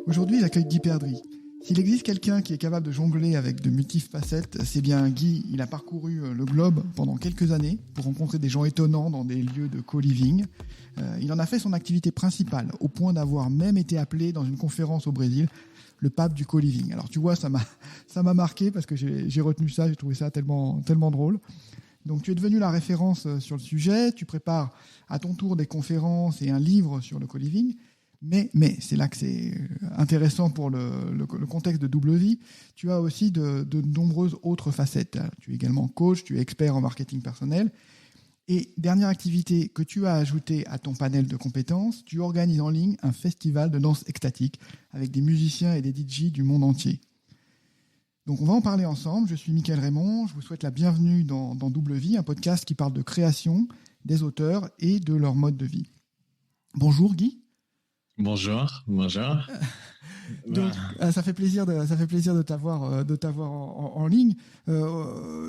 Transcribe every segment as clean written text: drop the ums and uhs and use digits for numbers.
Aujourd'hui, j'accueille Guy Perdry. S'il existe quelqu'un qui est capable de jongler avec de multiples facettes, c'est bien Guy. Il a parcouru le globe pendant quelques années pour rencontrer des gens étonnants dans des lieux de co-living. Il en a fait son activité principale, au point d'avoir même été appelé dans une conférence au Brésil, le pape du co-living. Alors tu vois, ça m'a marqué parce que j'ai retenu ça, j'ai trouvé ça tellement drôle. Donc tu es devenu la référence sur le sujet, tu prépares à ton tour des conférences et un livre sur le co-living. Mais c'est là que c'est intéressant pour le contexte de Double Vie. Tu as aussi de nombreuses autres facettes. Tu es également coach, tu es expert en marketing personnel. Et dernière activité que tu as ajoutée à ton panel de compétences, tu organises en ligne un festival de danse extatique avec des musiciens et des DJ du monde entier. Donc on va en parler ensemble. Je suis Mickaël Raymond. Je vous souhaite la bienvenue dans Double Vie, un podcast qui parle de création, des auteurs et de leur mode de vie. Bonjour Guy. Bonjour. Donc, ça fait plaisir de t'avoir en ligne.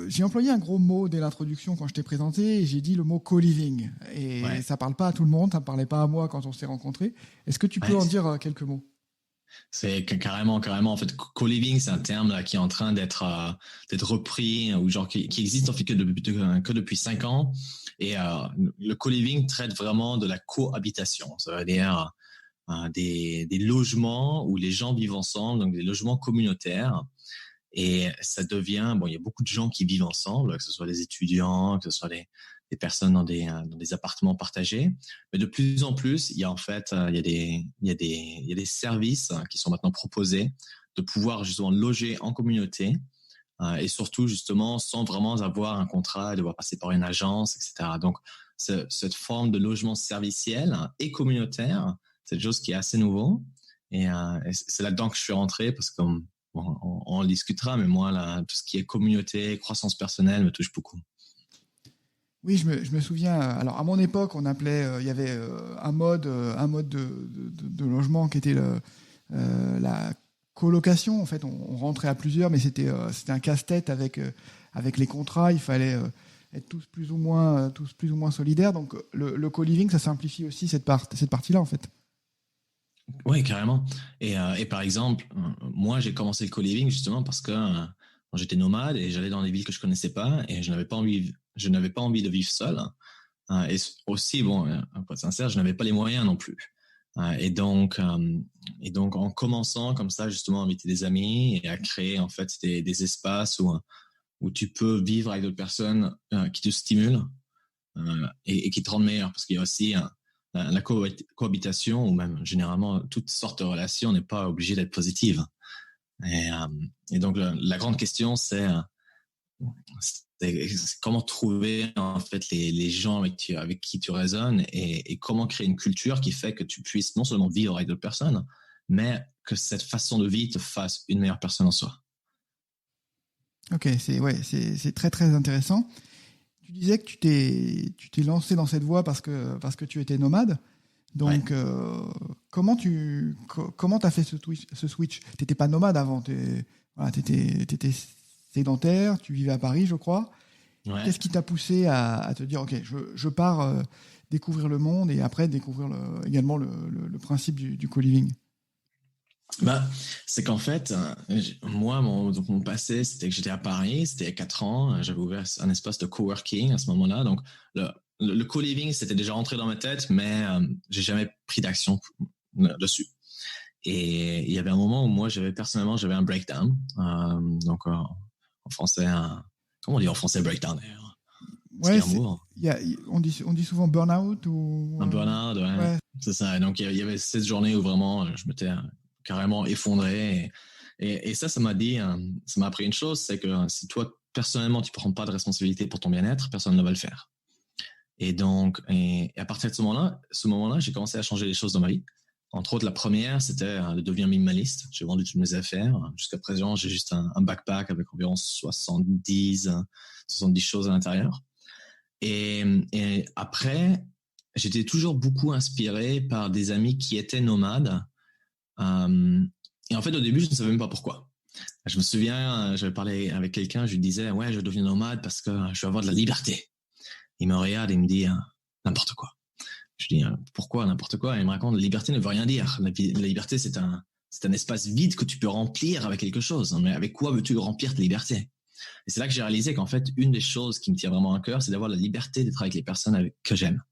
J'ai employé un gros mot dès l'introduction quand je t'ai présenté. Et j'ai dit le mot co-living. Et ça parle pas à tout le monde. Ça me parlait pas à moi quand on s'est rencontrés. Est-ce que tu peux en dire quelques mots? C'est carrément. En fait, co-living, c'est un terme là, qui est en train d'être repris ou genre qui existe en fait que depuis 5 ans. Et le co-living traite vraiment de la cohabitation. Ça veut dire des logements où les gens vivent ensemble, donc des logements communautaires. Et ça devient, il y a beaucoup de gens qui vivent ensemble, que ce soit des étudiants, que ce soit des personnes dans des appartements partagés. Mais de plus en plus, il y a des services qui sont maintenant proposés de pouvoir justement loger en communauté et surtout justement sans vraiment avoir un contrat, devoir passer par une agence, etc. Donc, cette forme de logement serviciel et communautaire, c'est quelque chose qui est assez nouveau et c'est là-dedans que je suis rentré parce qu'on en discutera, mais moi, là, tout ce qui est communauté, croissance personnelle me touche beaucoup. Oui, je me souviens. Alors, à mon époque, on appelait, il y avait un mode de logement qui était la colocation. En fait, on rentrait à plusieurs, mais c'était un casse-tête avec les contrats. Il fallait être tous plus ou moins solidaires. Donc, le co-living, ça simplifie aussi cette partie-là, en fait. Oui, carrément. Et par exemple, moi, j'ai commencé le co-living justement parce que j'étais nomade et j'allais dans des villes que je connaissais pas et je n'avais pas envie de vivre seul. Et aussi, pour être sincère, je n'avais pas les moyens non plus. Et donc, en commençant comme ça, justement, à inviter des amis et à créer en fait des espaces où tu peux vivre avec d'autres personnes qui te stimulent et qui te rendent meilleur, parce qu'il y a aussi la cohabitation, ou même généralement toutes sortes de relations, n'est pas obligée d'être positive. Et donc la grande question, c'est comment trouver en fait les gens avec qui tu résonnes et comment créer une culture qui fait que tu puisses non seulement vivre avec d'autres personnes, mais que cette façon de vie te fasse une meilleure personne en soi. Ok, c'est très très intéressant. Tu disais que tu t'es lancé dans cette voie parce que tu étais nomade. Donc, comment t'as fait ce switch? T'étais pas nomade avant. T'étais sédentaire. Tu vivais à Paris, je crois. Ouais. Qu'est-ce qui t'a poussé à te dire, ok, je pars découvrir le monde et après découvrir également le principe du co-living? C'est qu'en fait, moi, mon passé, c'était que j'étais à Paris, c'était il y a 4 ans, j'avais ouvert un espace de coworking à ce moment-là. Donc, le co-living, c'était déjà rentré dans ma tête, mais j'ai jamais pris d'action dessus. Et il y avait un moment où moi, j'avais un breakdown. Donc, en français, comment on dit en français breakdown d'ailleurs? Ouais, on dit souvent burn-out ou... Un burn-out, ouais. C'est ça. Et donc, il y avait cette journée où vraiment, je m'étais carrément effondré. Et ça m'a appris une chose, c'est que si toi, personnellement, tu ne prends pas de responsabilité pour ton bien-être, personne ne va le faire. Et donc, à partir de ce moment-là, j'ai commencé à changer les choses dans ma vie. Entre autres, la première, c'était de devenir minimaliste. J'ai vendu toutes mes affaires. Jusqu'à présent, j'ai juste un backpack avec environ 70 choses à l'intérieur. Et après, j'étais toujours beaucoup inspiré par des amis qui étaient nomades. Et en fait, au début, je ne savais même pas pourquoi. Je me souviens, j'avais parlé avec quelqu'un, je lui disais, ouais, je veux devenir nomade parce que je veux avoir de la liberté. Il me regarde et il me dit, n'importe quoi. Je lui dis, pourquoi n'importe quoi? Et il me raconte, la liberté ne veut rien dire. La liberté, c'est un c'est un espace vide que tu peux remplir avec quelque chose. Mais avec quoi veux-tu remplir ta liberté? Et c'est là que j'ai réalisé qu'en fait, une des choses qui me tient vraiment à cœur, c'est d'avoir la liberté d'être avec les personnes que j'aime.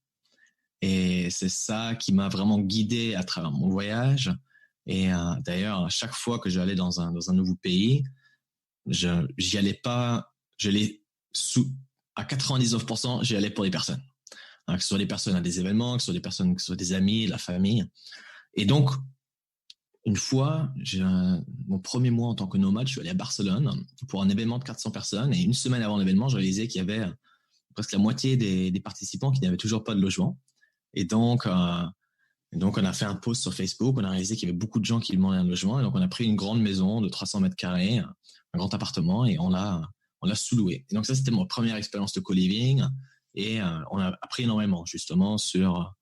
Et c'est ça qui m'a vraiment guidé à travers mon voyage. Et d'ailleurs, à chaque fois que j'allais dans un nouveau pays, j'y allais pas, à 99%, j'y allais pour les personnes. Que ce soit des personnes à des événements, que ce soit des personnes, que ce soit des amis, la famille. Et donc, une fois, mon premier mois en tant que nomade, je suis allé à Barcelone pour un événement de 400 personnes. Et une semaine avant l'événement, je réalisais qu'il y avait presque la moitié des participants qui n'avaient toujours pas de logement. Et donc, on a fait un post sur Facebook. On a réalisé qu'il y avait beaucoup de gens qui demandaient un logement. Et donc, on a pris une grande maison de 300 mètres carrés, un grand appartement, et on l'a sous-loué. Et donc, ça, c'était ma première expérience de co-living. Et on a appris énormément, justement, sur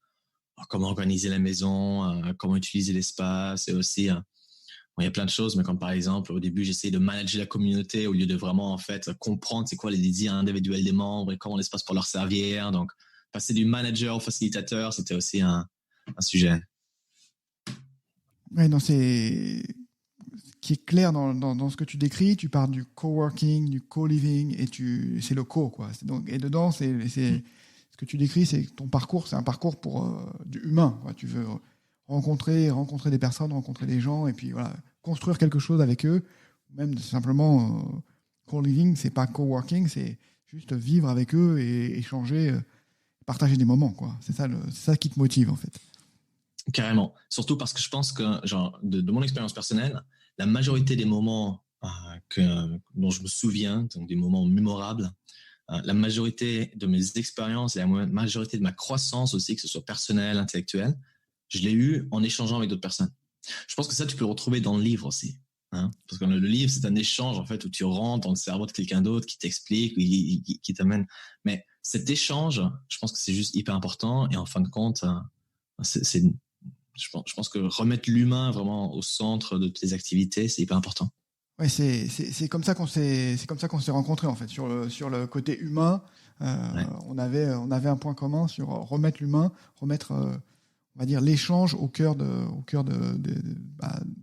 comment organiser la maison, comment utiliser l'espace. Et aussi, il y a plein de choses, mais comme par exemple, au début, j'essayais de manager la communauté au lieu de vraiment, en fait, comprendre c'est quoi les désirs individuels des membres et comment l'espace pour leur servir. Donc, passer du manager au facilitateur, c'était aussi un sujet. Oui, non, c'est qui est clair dans ce que tu décris. Tu parles du coworking, du co-living, et c'est le co, quoi. Et dedans, c'est ce que tu décris, c'est ton parcours, c'est un parcours pour du humain, quoi. Tu veux rencontrer des personnes, rencontrer des gens, et puis voilà, construire quelque chose avec eux. Même simplement co-living, c'est pas coworking, c'est juste vivre avec eux et échanger, partager des moments, quoi. C'est ça qui te motive, en fait. Carrément. Surtout parce que je pense que, genre, de mon expérience personnelle, la majorité des moments dont je me souviens, donc des moments mémorables, la majorité de mes expériences et la majorité de ma croissance aussi, que ce soit personnelle, intellectuelle, je l'ai eu en échangeant avec d'autres personnes. Je pense que ça, tu peux le retrouver dans le livre aussi. Hein, parce que le livre, c'est un échange, en fait, où tu rentres dans le cerveau de quelqu'un d'autre qui t'explique, qui t'amène. Mais cet échange, je pense que c'est juste hyper important. Et en fin de compte, je pense que remettre l'humain vraiment au centre de tes activités, c'est hyper important. Ouais, c'est comme ça qu'on s'est rencontrés, en fait, sur le côté humain. Ouais. On avait un point commun sur remettre l'humain, remettre on va dire l'échange au cœur de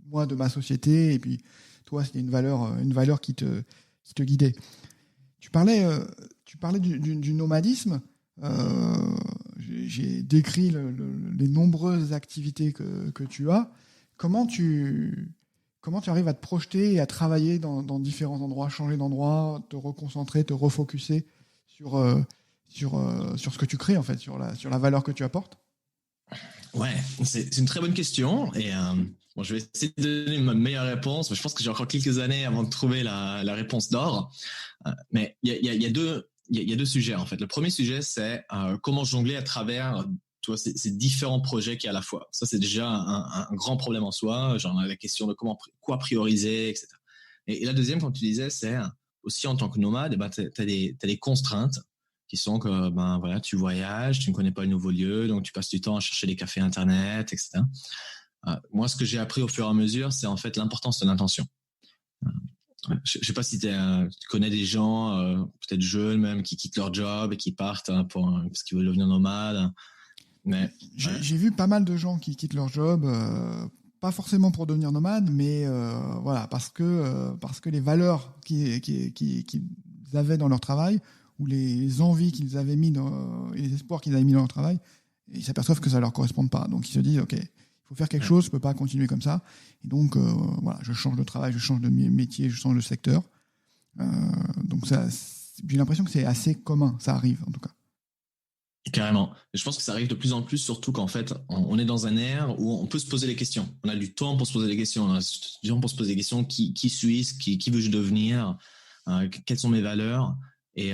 moi, de ma société, et puis toi, c'était une valeur qui te guidait. Tu parlais du nomadisme. J'ai décrit les nombreuses activités que tu as. Comment tu arrives à te projeter et à travailler dans différents endroits, changer d'endroit, te reconcentrer, te refocuser sur ce que tu crées, en fait, sur la valeur que tu apportes? Ouais, c'est une très bonne question. Et je vais essayer de donner ma meilleure réponse, mais je pense que j'ai encore quelques années avant de trouver la réponse d'or. Mais il y a deux sujets, en fait. Le premier sujet, c'est comment jongler à travers ces différents projets qu'il y a à la fois. Ça, c'est déjà un grand problème en soi. Genre la question de quoi prioriser, etc. Et la deuxième, comme tu disais, c'est aussi en tant que nomade, tu as des contraintes qui sont que voilà, tu voyages, tu ne connais pas le nouveau lieu, donc tu passes du temps à chercher des cafés internet, etc. Moi, ce que j'ai appris au fur et à mesure, c'est en fait l'importance de l'intention. Je ne sais pas si tu connais des gens, peut-être jeunes même, qui quittent leur job et qui partent parce qu'ils veulent devenir nomades. Mais j'ai vu pas mal de gens qui quittent leur job, pas forcément pour devenir nomades, mais voilà, parce que les valeurs qu'ils avaient dans leur travail, ou les envies qu'ils avaient mis et les espoirs qu'ils avaient mis dans leur travail, ils s'aperçoivent que ça leur correspond pas. Donc ils se disent, ok, il faut faire quelque chose, je peux pas continuer comme ça. Et donc voilà, je change de travail, je change de métier, je change de secteur. Donc ça, j'ai l'impression que c'est assez commun, ça arrive en tout cas. Carrément. Je pense que ça arrive de plus en plus, surtout qu'en fait, on est dans un ère où on peut se poser des questions. On a du temps pour se poser des questions. On a du temps pour se poser des questions. Qui suis-je? Qui veux-je devenir? Quelles sont mes valeurs? Et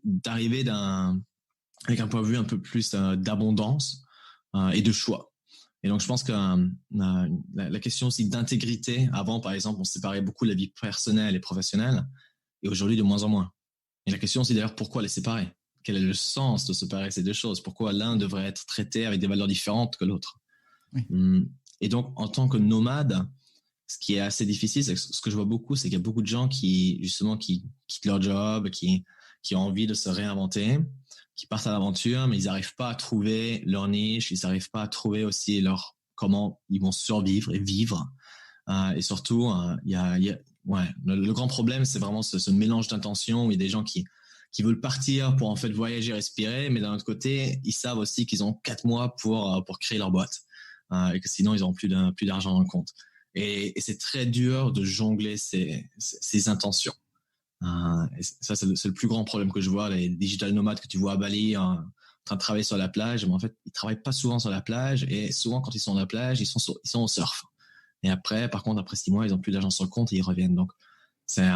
d'arriver avec un point de vue un peu plus d'abondance et de choix. Et donc, je pense que la question aussi d'intégrité, avant, par exemple, on séparait beaucoup la vie personnelle et professionnelle, et aujourd'hui, de moins en moins. Et la question aussi, d'ailleurs, pourquoi les séparer? Quel est le sens de séparer ces deux choses? Pourquoi l'un devrait être traité avec des valeurs différentes que l'autre? Oui. Et donc, en tant que nomade, ce qui est assez difficile, c'est que ce que je vois beaucoup, c'est qu'il y a beaucoup de gens qui quittent leur job, qui ont envie de se réinventer, qui partent à l'aventure, mais ils n'arrivent pas à trouver leur niche, ils n'arrivent pas à trouver aussi leur comment ils vont survivre et vivre. Et surtout, le grand problème, c'est vraiment ce mélange d'intentions où il y a des gens qui veulent partir pour en fait voyager, respirer, mais d'un autre côté, ils savent aussi qu'ils ont 4 mois pour créer leur boîte et que sinon, ils n'auront plus d'argent dans le compte. Et c'est très dur de jongler ces intentions. Et ça, c'est le plus grand problème que je vois. Les digital nomades que tu vois à Bali en train de travailler sur la plage, mais en fait, ils travaillent pas souvent sur la plage et souvent, quand ils sont sur la plage, ils sont au surf. Et après, par contre, après 6 mois, ils n'ont plus d'argent sur le compte et ils reviennent. Donc, c'est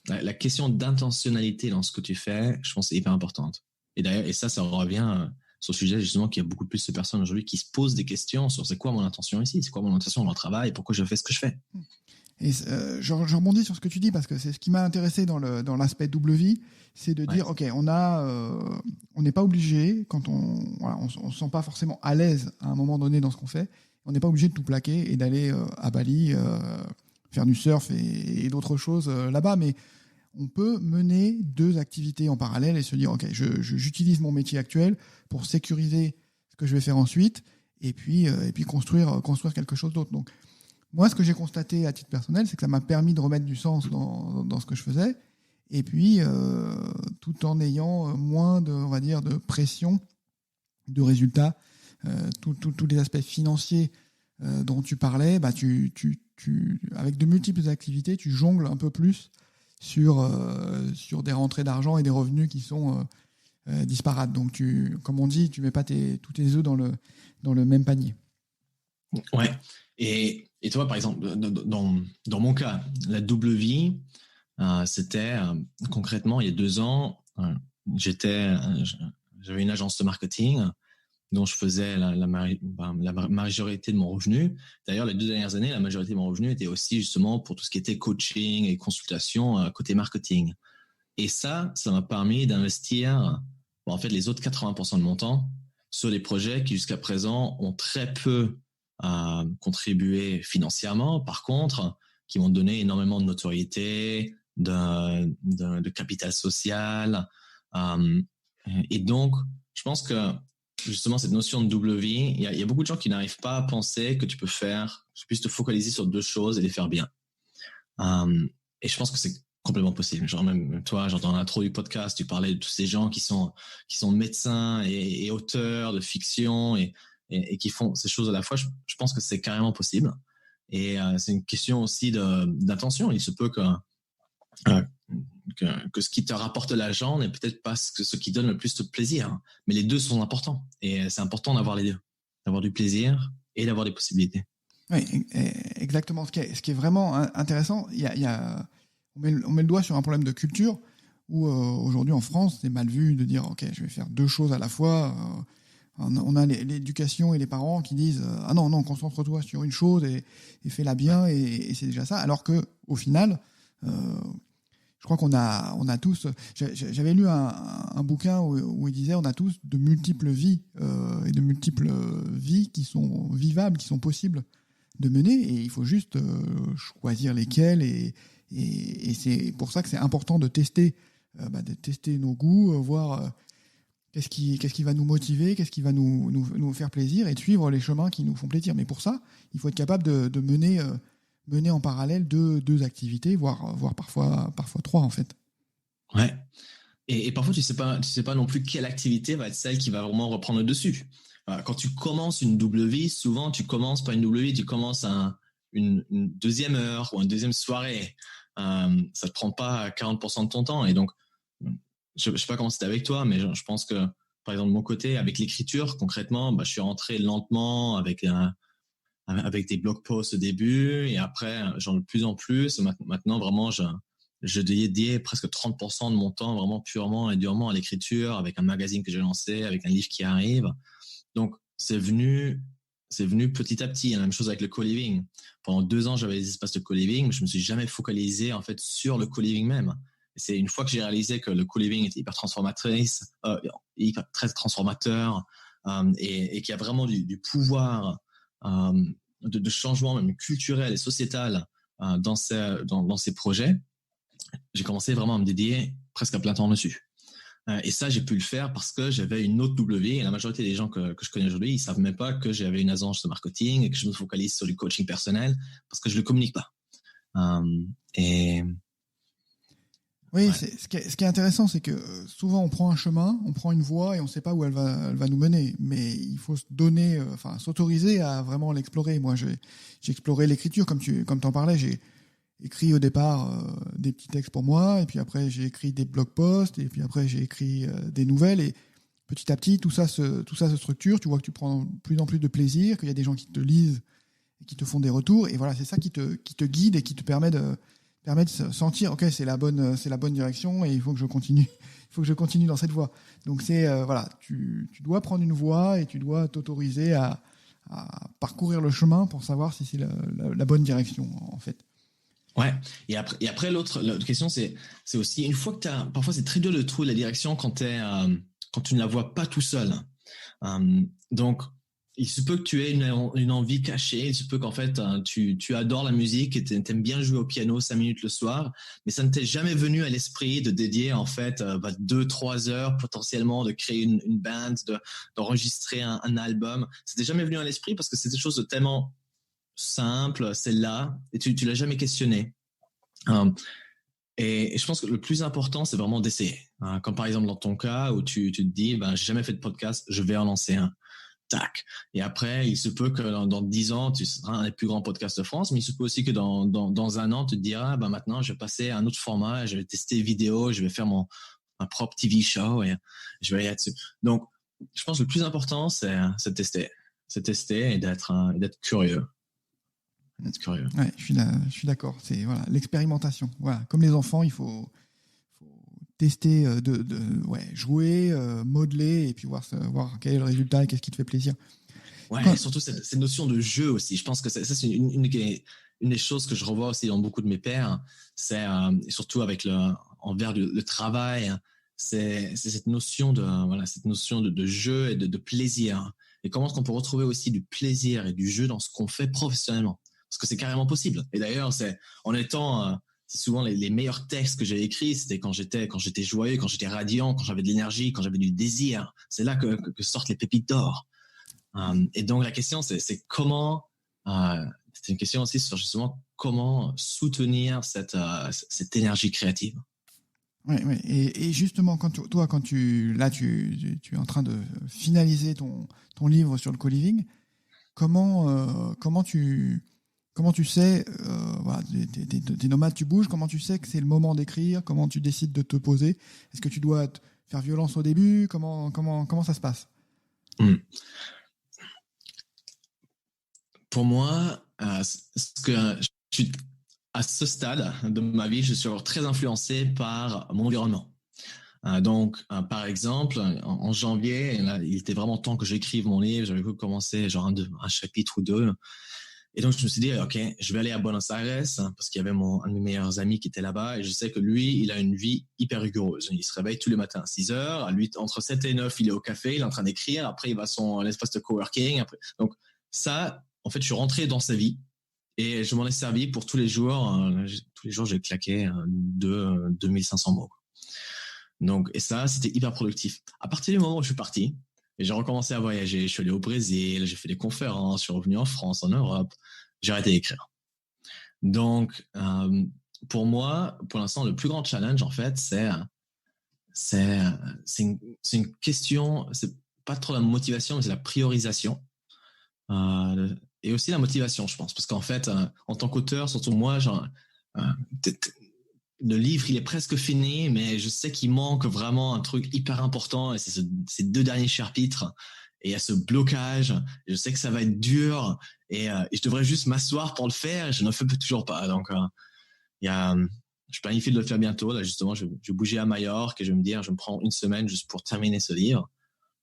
la question d'intentionnalité dans ce que tu fais, je pense, c'est hyper importante. Et d'ailleurs, ça revient sur le sujet justement qu'il y a beaucoup plus de personnes aujourd'hui qui se posent des questions sur c'est quoi mon intention ici, c'est quoi mon intention dans le travail, pourquoi je fais ce que je fais. Et je rebondis sur ce que tu dis parce que c'est ce qui m'a intéressé dans l'aspect double vie, c'est de dire ok, on n'est pas obligé quand on se sent pas forcément à l'aise à un moment donné dans ce qu'on fait, on n'est pas obligé de tout plaquer et d'aller à Bali faire du surf et d'autres choses là-bas, mais on peut mener 2 activités en parallèle et se dire ok, j'utilise mon métier actuel pour sécuriser ce que je vais faire ensuite et puis construire quelque chose d'autre. Donc moi, ce que j'ai constaté à titre personnel, c'est que ça m'a permis de remettre du sens dans ce que je faisais, et puis tout en ayant moins on va dire, de pression, de résultats, tous les aspects financiers dont tu parlais, bah avec de multiples activités, tu jongles un peu plus sur des rentrées d'argent et des revenus qui sont disparates. Donc, comme on dit, tu mets pas tous tes œufs dans le même panier. Ouais. Et toi, par exemple, dans mon cas, la double vie, c'était concrètement, il y a 2 ans, j'avais une agence de marketing dont je faisais la majorité de mon revenu. D'ailleurs, les 2 dernières années, la majorité de mon revenu était aussi justement pour tout ce qui était coaching et consultation côté marketing. Et ça m'a permis d'investir en fait les autres 80% de mon temps sur des projets qui jusqu'à présent ont très peu contribué financièrement, par contre, qui m'ont donné énormément de notoriété, de capital social. Et donc, je pense que justement, cette notion de double vie, il y a beaucoup de gens qui n'arrivent pas à penser que tu puisses te focaliser sur 2 choses et les faire bien. Et je pense que c'est complètement possible. Genre même toi, dans l'intro du podcast, tu parlais de tous ces gens qui sont médecins et auteurs de fiction et qui font ces choses à la fois. Je pense que c'est carrément possible. Et c'est une question aussi d'intention. Il se peut que ce qui te rapporte l'argent n'est peut-être pas ce qui donne le plus de plaisir. Mais les 2 sont importants. Et c'est important d'avoir les 2. D'avoir du plaisir et d'avoir des possibilités. Oui, exactement. Ce qui est vraiment intéressant, on met le doigt sur un problème de culture où aujourd'hui en France, c'est mal vu de dire ok, je vais faire 2 choses à la fois. On a l'éducation et les parents qui disent ah non, concentre-toi sur une chose et fais-la bien et c'est déjà ça. Alors que au final, je crois qu'on a tous. J'avais lu un bouquin où il disait on a tous de multiples vies et de multiples vies qui sont vivables, qui sont possibles de mener et il faut juste choisir lesquelles et c'est pour ça que c'est important de tester nos goûts, voir qu'est-ce qui va nous motiver, qu'est-ce qui va nous faire plaisir et de suivre les chemins qui nous font plaisir. Mais pour ça, il faut être capable de mener en parallèle 2 activités, voire parfois 3 en fait. Ouais. Et parfois tu sais pas non plus quelle activité va être celle qui va vraiment reprendre le dessus. Quand tu commences une double vie, souvent tu commences pas une double vie, tu commences une deuxième heure ou une deuxième soirée. Ça te prend pas 40% de ton temps. Et donc, je sais pas comment c'était avec toi, mais je pense que, par exemple, de mon côté, avec l'écriture, concrètement, je suis rentré lentement avec des blog posts au début et après, genre de plus en plus. Maintenant, vraiment, je dédiais presque 30% de mon temps vraiment purement et durement à l'écriture, avec un magazine que j'ai lancé, avec un livre qui arrive. Donc, c'est venu petit à petit. La même chose avec le co-living. Pendant 2 ans, j'avais des espaces de co-living. Je me suis jamais focalisé en fait sur le co-living même. Et c'est une fois que j'ai réalisé que le co-living était hyper très transformateur et qu'il y a vraiment du pouvoir de changement même culturel et sociétal dans ces projets, j'ai commencé vraiment à me dédier presque à plein temps dessus. Et ça, j'ai pu le faire parce que j'avais une autre W. Et la majorité des gens que je connais aujourd'hui, ils savent même pas que j'avais une agence de marketing et que je me focalise sur du coaching personnel parce que je le communique pas. Et oui, ce qui est intéressant, c'est que souvent on prend un chemin, on prend une voie et on ne sait pas où elle va nous mener. Mais il faut se donner, s'autoriser à vraiment l'explorer. Moi, j'ai exploré l'écriture, comme t'en parlais. J'ai écrit au départ des petits textes pour moi, et puis après j'ai écrit des blog posts, et puis après j'ai écrit des nouvelles. Et petit à petit, tout ça se structure. Tu vois que tu prends de plus en plus de plaisir, qu'il y a des gens qui te lisent et qui te font des retours. Et voilà, c'est ça qui te guide et qui te permet de sentir, ok, c'est la bonne direction et il faut que je continue dans cette voie. Donc tu dois prendre une voie et tu dois t'autoriser à parcourir le chemin pour savoir si c'est la bonne direction, en fait. Ouais. Et après l'autre question, c'est aussi une fois que parfois c'est très dur de trouver la direction quand tu ne la vois pas tout seul. Donc il se peut que tu aies une envie cachée, il se peut qu'en fait tu adores la musique et t'aimes bien jouer au piano 5 minutes le soir, mais ça ne t'est jamais venu à l'esprit de dédier en fait 2-3 heures potentiellement, de créer une band, d'enregistrer un album. Ça t'est jamais venu à l'esprit parce que c'est des choses de tellement simple, c'est là, et tu l'as jamais questionné. Et je pense que le plus important, c'est vraiment d'essayer. Comme par exemple dans ton cas où tu te dis, j'ai jamais fait de podcast, je vais en lancer un. Tac. Et après, il se peut que dans 10 ans, tu seras un des plus grands podcasts de France, mais il se peut aussi que dans un an, tu te diras, maintenant, je vais passer à un autre format, je vais tester vidéo, je vais faire un propre TV show et je vais aller là-dessus. Donc, je pense que le plus important, c'est de tester. C'est tester et d'être curieux. D'être curieux. Ouais, je suis d'accord. C'est l'expérimentation. Voilà, comme les enfants, il faut tester, jouer, modeler et puis voir quel est le résultat et qu'est-ce qui te fait plaisir. Ouais, et surtout cette notion de jeu aussi. Je pense que ça c'est une des choses que je revois aussi dans beaucoup de mes pairs. C'est surtout envers le travail. C'est cette notion de jeu et de plaisir. Et comment est-ce qu'on peut retrouver aussi du plaisir et du jeu dans ce qu'on fait professionnellement? Parce que c'est carrément possible. Et d'ailleurs, c'est souvent les meilleurs textes que j'ai écrits, c'était quand j'étais joyeux, quand j'étais radiant, quand j'avais de l'énergie, quand j'avais du désir. C'est là que sortent les pépites d'or. Et donc la question, c'est comment. C'est une question aussi sur justement comment soutenir cette énergie créative. Ouais. Et justement, quand tu es en train de finaliser ton livre sur le co-living, comment tu sais, t'es nomade, tu bouges, comment tu sais que c'est le moment d'écrire, comment tu décides de te poser? Est-ce que tu dois te faire violence au début? Comment ça se passe? Pour moi, à ce stade de ma vie, je suis très influencé par mon environnement. Donc, par exemple, en janvier, là, il était vraiment temps que j'écrive mon livre. J'avais commencé genre un chapitre ou deux. Et donc, je me suis dit, OK, je vais aller à Buenos Aires parce qu'il y avait un de mes meilleurs amis qui était là-bas. Et je sais que lui, il a une vie hyper rigoureuse. Il se réveille tous les matins à 6 heures. Lui, entre 7 et 9, il est au café, il est en train d'écrire. Après, il va à l'espace de coworking. Donc, ça, en fait, je suis rentré dans sa vie et je m'en ai servi pour tous les jours. Tous les jours, j'ai claqué 2500 mots. Donc, et ça, c'était hyper productif. À partir du moment où je suis parti, et j'ai recommencé à voyager, je suis allé au Brésil, j'ai fait des conférences, je suis revenu en France, en Europe, j'ai arrêté d'écrire. Donc, pour moi, pour l'instant, le plus grand challenge, en fait, c'est une question, c'est pas trop la motivation, mais c'est la priorisation. Et aussi la motivation, je pense. Parce qu'en fait, en tant qu'auteur, surtout moi, le livre, il est presque fini, mais je sais qu'il manque vraiment un truc hyper important, et c'est ces 2 derniers chapitres, et il y a ce blocage, et je sais que ça va être dur, et je devrais juste m'asseoir pour le faire, et je ne le fais toujours pas. Donc, je planifie de le faire bientôt. Là, justement, je vais bouger à Majorque, et je vais me dire, je me prends 1 semaine juste pour terminer ce livre.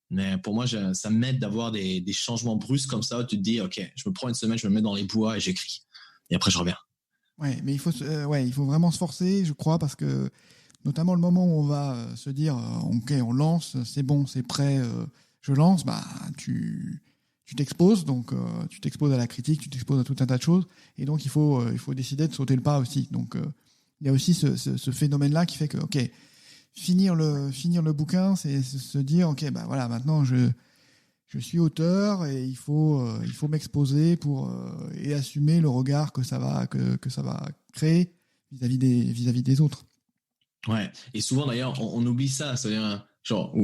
Mais pour moi, ça m'aide d'avoir des changements brusques comme ça, où tu te dis, OK, je me prends 1 semaine, je me mets dans les bois, et j'écris. Et après, je reviens. Ouais, mais il faut vraiment se forcer, je crois, parce que notamment le moment où on va se dire OK, on lance, c'est bon, c'est prêt, je lance, tu t'exposes, donc tu t'exposes à la critique, tu t'exposes à tout un tas de choses, et donc il faut décider de sauter le pas aussi. Donc il y a aussi ce phénomène-là qui fait que OK, finir le bouquin, c'est se dire, ok, bah voilà, maintenant je suis auteur et il faut m'exposer et assumer le regard que ça va créer vis-à-vis des autres. Ouais. Et souvent d'ailleurs, on oublie ça. C'est-à-dire, genre,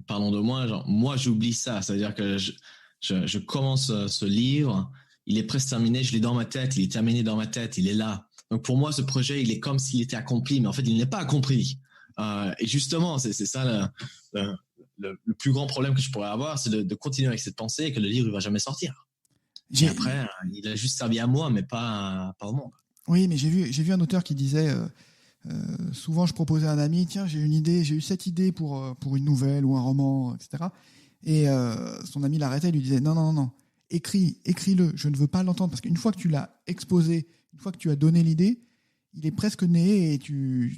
parlons de moi, genre, moi j'oublie ça. C'est-à-dire que je commence ce livre, il est presque terminé, je l'ai dans ma tête, il est terminé dans ma tête, il est là. Donc pour moi, ce projet, il est comme s'il était accompli, mais en fait, il n'est pas accompli. Et justement, c'est ça le plus grand problème que je pourrais avoir, c'est de continuer avec cette pensée et que le livre ne va jamais sortir. Et après, il a juste servi à moi, mais pas au monde. Oui, mais j'ai vu un auteur qui disait, souvent je proposais à un ami, tiens, j'ai eu cette idée pour une nouvelle ou un roman, etc. Et son ami l'arrêtait et lui disait, non, écris-le, je ne veux pas l'entendre, parce qu'une fois que tu l'as exposé, une fois que tu as donné l'idée, il est presque né et tu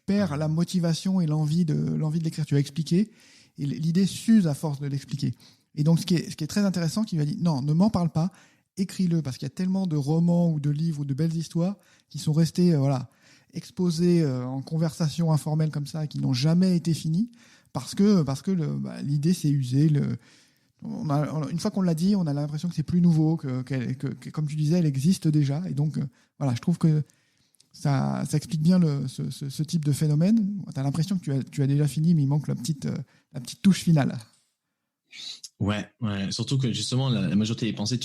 perds la motivation et l'envie de l'écrire. Tu as expliqué et l'idée s'use à force de l'expliquer. Et donc, ce qui est très intéressant, qu'il m'a dit, non, ne m'en parle pas, écris-le, parce qu'il y a tellement de romans ou de livres ou de belles histoires qui sont restés exposés en conversation informelle comme ça, et qui n'ont jamais été finis, parce que l'idée s'est usée. Une fois qu'on l'a dit, on a l'impression que c'est plus nouveau, que comme tu disais, elle existe déjà. Et donc, voilà, je trouve que ça explique bien ce type de phénomène. Tu as l'impression que tu as déjà fini, mais il manque la petite touche finale. Ouais. Surtout que justement, la majorité des pensées,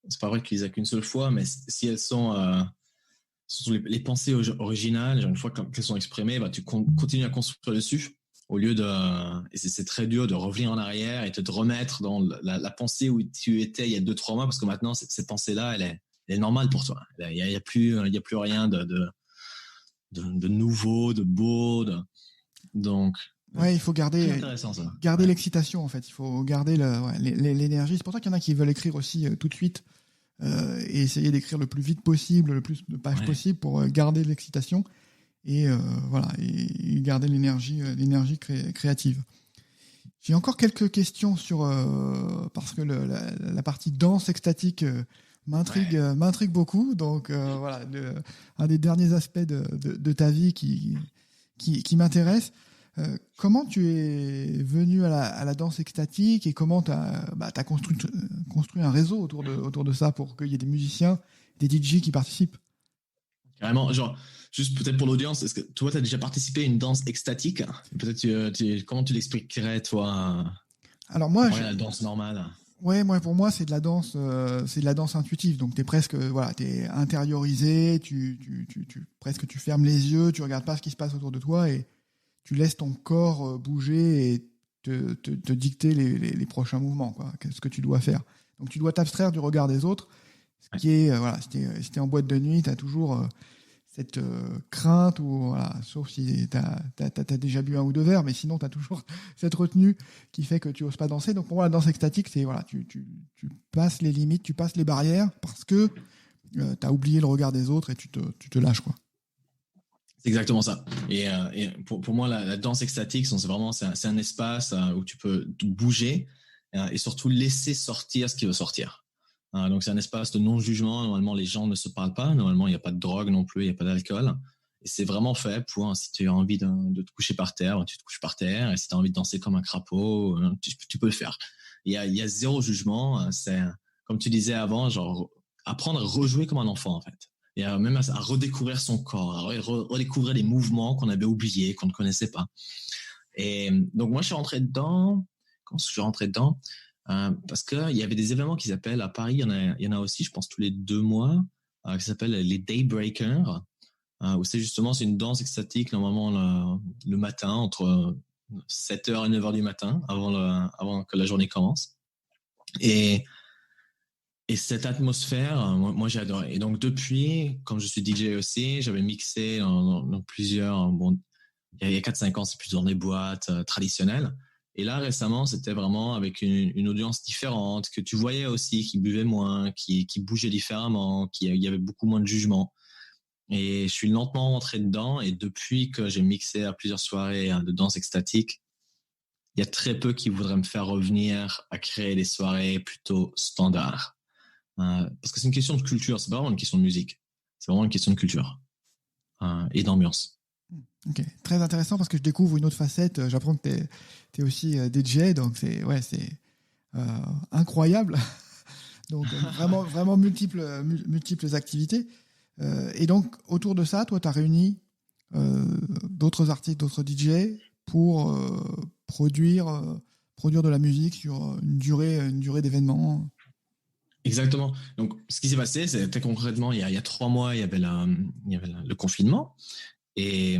c'est pas vrai que tu les as qu'une seule fois, mais si elles sont surtout les pensées originales, genre une fois qu'elles sont exprimées, tu continues à construire dessus au lieu et c'est très dur de revenir en arrière et te remettre dans la pensée où tu étais il y a 2-3 mois, parce que maintenant cette pensée-là, elle est normale pour toi. Il y a plus rien de nouveau, de beau, donc. Ouais, il faut garder l'excitation, en fait. Il faut garder l'énergie. C'est pour ça qu'il y en a qui veulent écrire aussi tout de suite et essayer d'écrire le plus vite possible, le plus de pages possible pour garder l'excitation et garder l'énergie créative. J'ai encore quelques questions parce que la partie danse extatique m'intrigue beaucoup. Donc un des derniers aspects de ta vie qui m'intéresse. Comment tu es venu à la danse extatique et comment tu as construit un réseau autour de ça pour qu'il y ait des musiciens, des DJ qui participent? Carrément, genre, juste peut-être pour l'audience, est-ce que toi, tu as déjà participé à une danse extatique? Peut-être comment tu l'expliquerais, toi? Alors moi, la danse normale. Ouais, pour moi, c'est de la danse intuitive. Donc, t'es presque, t'es intériorisé, presque tu fermes les yeux, tu regardes pas ce qui se passe autour de toi et tu laisses ton corps bouger et te dicter les prochains mouvements, quoi. Qu'est-ce que tu dois faire. Donc, tu dois t'abstraire du regard des autres. Ce qui est, si t'es en boîte de nuit, t'as toujours cette crainte, sauf si t'as déjà bu un ou deux verres, mais sinon t'as toujours cette retenue qui fait que tu oses pas danser. Donc pour moi, la danse extatique, c'est tu passes les limites, tu passes les barrières parce que t'as oublié le regard des autres et tu te lâches, quoi. C'est exactement ça. Et pour moi, la danse extatique, c'est un espace où tu peux bouger et surtout laisser sortir ce qui veut sortir. Donc, c'est un espace de non-jugement. Normalement, les gens ne se parlent pas. Normalement, il n'y a pas de drogue non plus, il n'y a pas d'alcool. Et c'est vraiment fait pour, si tu as envie de te coucher par terre, tu te couches par terre. Et si tu as envie de danser comme un crapaud, tu peux le faire. Il y a zéro jugement. C'est, comme tu disais avant, genre, apprendre à rejouer comme un enfant, en fait. Et même à redécouvrir son corps, à redécouvrir les mouvements qu'on avait oubliés, qu'on ne connaissait pas. Et donc, moi, je suis rentré dedans. Quand je suis rentré dedans, parce qu'il y avait des événements qui s'appellent, à Paris, il y en a aussi, je pense, tous les 2 mois, qui s'appellent les Daybreakers, où c'est une danse extatique, normalement le matin, entre 7h et 9h du matin, avant que la journée commence. Et cette atmosphère, moi j'ai adoré. Et donc depuis, comme je suis DJ aussi, j'avais mixé dans plusieurs, il y a 4-5 ans, c'est plus dans des boîtes traditionnelles. Et là, récemment, c'était vraiment avec une audience différente, que tu voyais aussi, qui buvait moins, qui bougeait différemment, il y avait beaucoup moins de jugement. Et je suis lentement rentré dedans. Et depuis que j'ai mixé à plusieurs soirées de danse extatique, il y a très peu qui voudraient me faire revenir à créer des soirées plutôt standards. Parce que c'est une question de culture, c'est pas vraiment une question de musique. C'est vraiment une question de culture et d'ambiance. Ok, très intéressant parce que je découvre une autre facette. J'apprends que tu es aussi DJ, donc c'est incroyable. Donc vraiment multiples activités. Et donc autour de ça, toi, tu as réuni d'autres artistes, d'autres DJ pour produire de la musique sur une durée d'événement. Exactement. Donc, ce qui s'est passé, c'était concrètement, il y a 3 mois, il y avait le confinement. Et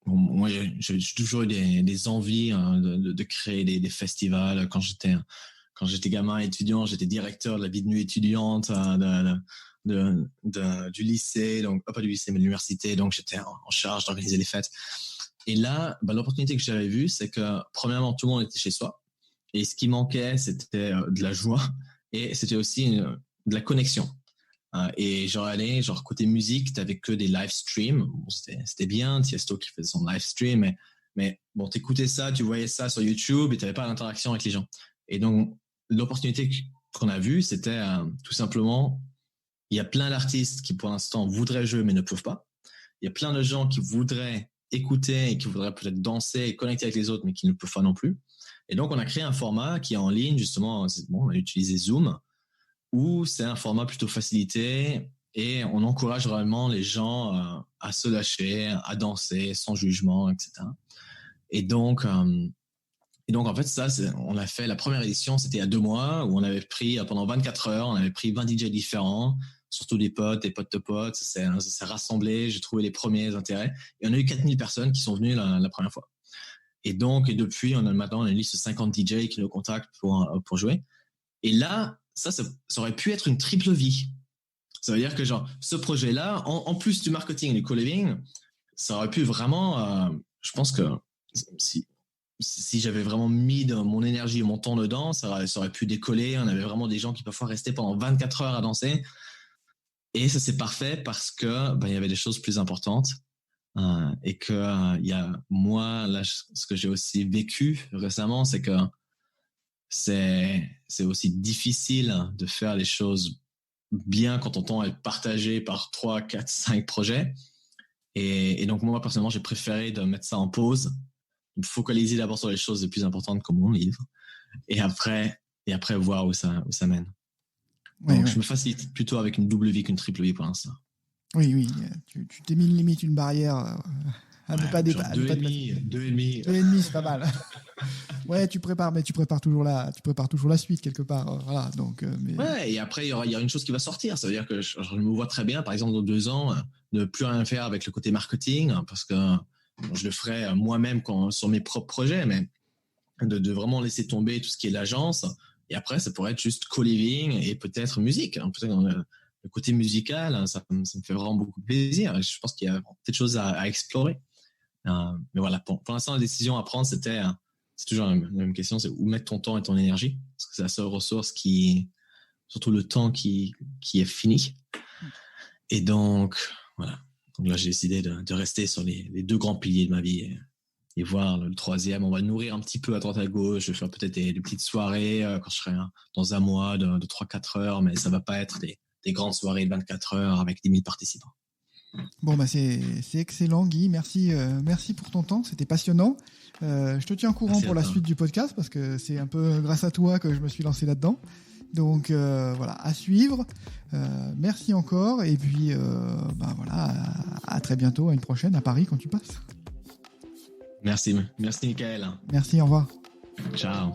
bon, moi, j'ai toujours eu des envies de créer des festivals. Quand j'étais gamin étudiant, j'étais directeur de la vie de nuit étudiante du lycée, donc pas du lycée mais de l'université, donc j'étais en charge d'organiser les fêtes. Et là, l'opportunité que j'avais vue, c'est que premièrement, tout le monde était chez soi, et ce qui manquait, c'était de la joie, et c'était aussi de la connexion. Et genre côté musique, t'avais que des live streams. Bon, c'était bien, Tiesto qui faisait son live stream, mais bon, t'écoutais ça, tu voyais ça sur YouTube et t'avais pas l'interaction avec les gens. Et donc, l'opportunité qu'on a vue, c'était tout simplement, il y a plein d'artistes qui pour l'instant voudraient jouer mais ne peuvent pas. Il y a plein de gens qui voudraient écouter et qui voudraient peut-être danser et connecter avec les autres mais qui ne peuvent pas non plus. Et donc, on a créé un format qui est en ligne, justement, on a utilisé Zoom, où c'est un format plutôt facilité et on encourage vraiment les gens à se lâcher, à danser sans jugement, etc. Et donc en fait, ça, on a fait la première édition, c'était il y a 2 mois, où on avait pris, pendant 24 heures, on avait pris 20 DJ différents, surtout des potes de potes, ça s'est rassemblé, j'ai trouvé les premiers intérêts, et on a eu 4000 personnes qui sont venues la première fois. Et depuis, maintenant, on a une liste de 50 DJ qui nous contactent pour jouer. Et là, ça aurait pu être une triple vie. Ça veut dire que ce projet-là, en plus du marketing et du co-living, ça aurait pu vraiment, je pense que si j'avais vraiment mis mon énergie et mon temps dedans, ça aurait pu décoller. On avait vraiment des gens qui parfois restaient pendant 24 heures à danser. Et ça, c'est parfait parce que il y avait des choses plus importantes. Et que moi, là, ce que j'ai aussi vécu récemment, c'est que c'est aussi difficile de faire les choses bien quand ton temps est partagé par 3, 4, 5 projets. Et donc, moi, personnellement, j'ai préféré de mettre ça en pause, de me focaliser d'abord sur les choses les plus importantes comme mon livre, et après voir où ça mène. Donc, je me facilite plutôt avec une double vie qu'une triple vie pour l'instant. Oui, tu t'es mis limite une barrière à ne pas dépasser. 2,5, c'est pas mal. Ouais, tu prépares toujours la suite quelque part. Voilà, donc. Ouais, et après il y a une chose qui va sortir. Ça veut dire que je me vois très bien, par exemple, dans 2 ans, ne plus rien faire avec le côté marketing, parce que je le ferai moi-même sur mes propres projets, mais de vraiment laisser tomber tout ce qui est l'agence. Et après, ça pourrait être juste co-living et peut-être musique. Peut-être dans le côté musical, ça me fait vraiment beaucoup de plaisir. Je pense qu'il y a peut-être des choses à explorer. Mais voilà, pour l'instant, la décision à prendre, c'est toujours la même question, c'est où mettre ton temps et ton énergie, parce que c'est la seule ressource surtout le temps qui est fini. Et donc, voilà. Donc là, j'ai décidé de rester sur les 2 grands piliers de ma vie et voir le 3e. On va nourrir un petit peu à droite à gauche. Je vais faire peut-être des petites soirées quand je serai dans un mois de 3-4 heures, mais ça va pas être des grandes soirées de 24 heures avec 10 000 participants. Bon, c'est excellent, Guy. Merci pour ton temps. C'était passionnant. Je te tiens au courant pour la suite du podcast parce que c'est un peu grâce à toi que je me suis lancé là-dedans. Donc, voilà, à suivre. Merci encore. Et puis, voilà, à très bientôt, à une prochaine, à Paris quand tu passes. Merci Michael. Merci, au revoir. Ciao.